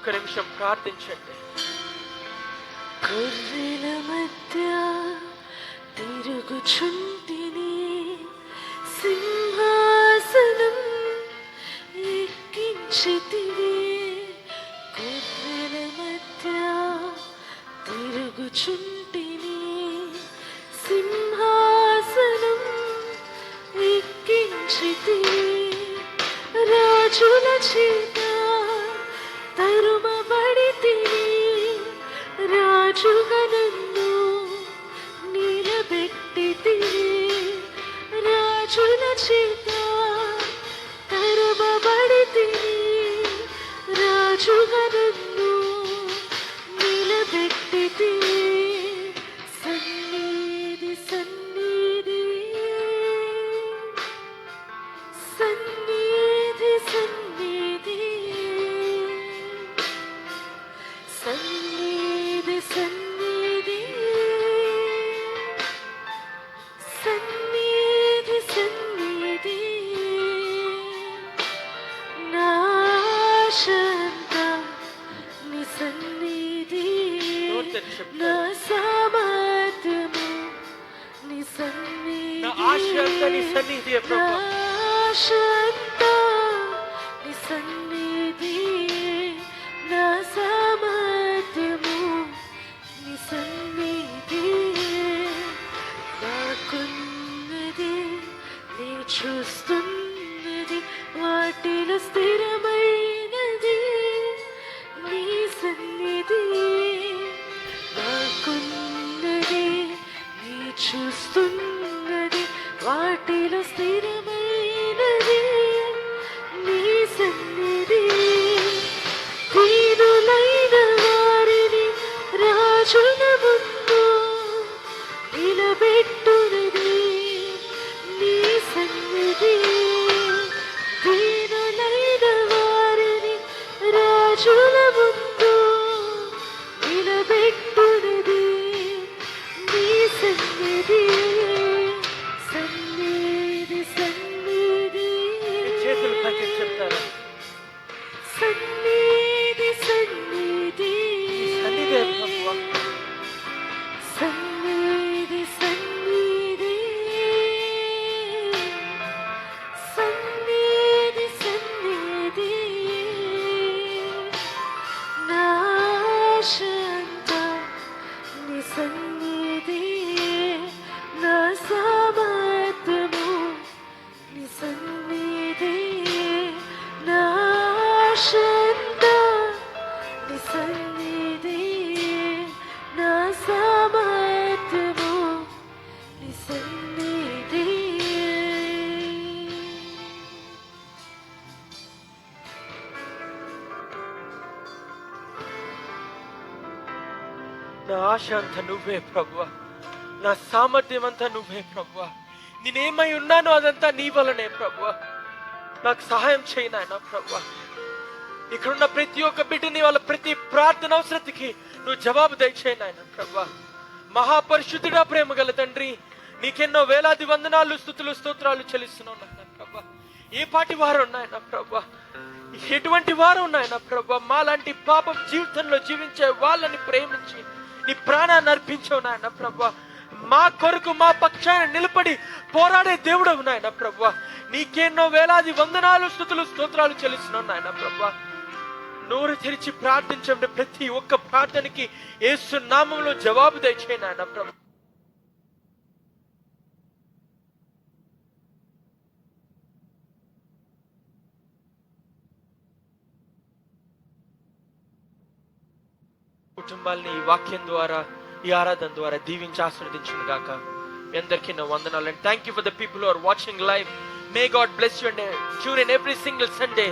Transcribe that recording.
ఒక్క నిమిషం ప్రార్థించండి. గొర్రెల మధ్య తిరుగుచుంటిని, సింహాసనం ఎక్కించితివి. గొర్రెల మధ్య తిరుగుచుంటిని, సింహాసనం ఎక్కించితివి. రాజుల చేత తరుమబడితివి, రాజుగా నన్ను నిలబెట్టితివి. రాజుల చేత తరుమబడితివి, రాజుగా నన్ను నిలబెట్టితివి. సన్నిధి సన్నిధి సన్నిధి సన్నిధి సన్నిధి సన్నిధి సన్నిధి సన్నిధి నా ఆశంతా నీ సన్నిధి, నా సామర్థ్యము నీ సన్నిధి, నా ఆశ అంతా నీ సన్నిధియే ప్రభు. ఆశంతా నీ సన్నిధి, నా సామర్థ్యము నీ సన్నిధి. నాకున్నది నీ చూస్తున్నది, వాటిలో స్థిరమైనది నీ సన్నిధి. నాకున్నది నీ చూస్తున్నది, వాటిలో స్థిరమైనది నీ సన్నిధి. దీనులైన వారిని రాజుల ముందు నిలబెట్టునది నీ సన్నిధి. దీనులైన వారిని రాజుల ముందు నిలబెట్టునది నీ సన్నిధి. సన్నిధి సన్నిధి చేతులు పైకి చెప్తారా? సన్నిధి సన్నిధి సన్నిధే ప్రభువా. సన్నిధి సన్నిధి సన్నిధి సన్నిధి నా ఆశంతా నీ సన్నిధి, నా సామర్థ్యము నీ సన్నిధి. నా ఆశంతా నీ సన్నిధి, నా సామర్థ్యము నీ సన్నిధి. నా ఆశ అంతా నువ్వే ప్రభువా, నా సామర్థ్యం అంతా నువ్వే ప్రభువా. నేనేమై ఉన్నానో అదంతా నీ వలనే ప్రభువా. నాకు సహాయం చేయి నాయనా ప్రభువా. ఇక్కడున్న ప్రతి ఒక్క బిడ్డని వాళ్ళ ప్రతి ప్రార్థన అవసరతకి నువ్వు జవాబు దయచేయి నాయనా ప్రభువా. మహాపరిశుద్ధుడా, ప్రేమ గల తండ్రి, నీకెన్నో వేలాది వందనాలు, స్తుతులు, స్తోత్రాలు చెల్లిస్తున్నావు నాయనా ప్రభువా. ఏ పాటి వారు ఉన్నాయన ప్రభువా, ఎటువంటి వారు ఉన్నాయన ప్రభువా, మాలాంటి పాపం జీవితంలో జీవించే వాళ్ళని ప్రేమించి నీ ప్రాణాన్ని అర్పించావు నాయన ప్రభువా. మా కొరకు మా పక్షాన నిలబడి పోరాడే దేవుడవు నాయన ప్రభువా. నీకెన్నో వేలాది వందనాలు, స్తుతులు, స్తోత్రాలు చెల్లిస్తున్నావు నాయన ప్రభువా. నోరు తెరిచి ప్రార్థించండి, ప్రతి ఒక్క ప్రార్థనకి యేసు నామములో జవాబు దయచేయి నాయన ప్రభు. కుటుంబాలని ఈ వాక్యం ద్వారా, ఈ ఆరాధన ద్వారా దీవించి ఆశీర్వదించును గాక. మీ అందరికీ నా వందనాలు. And thank you for the people who are watching live. May God bless you and tune in every single Sunday.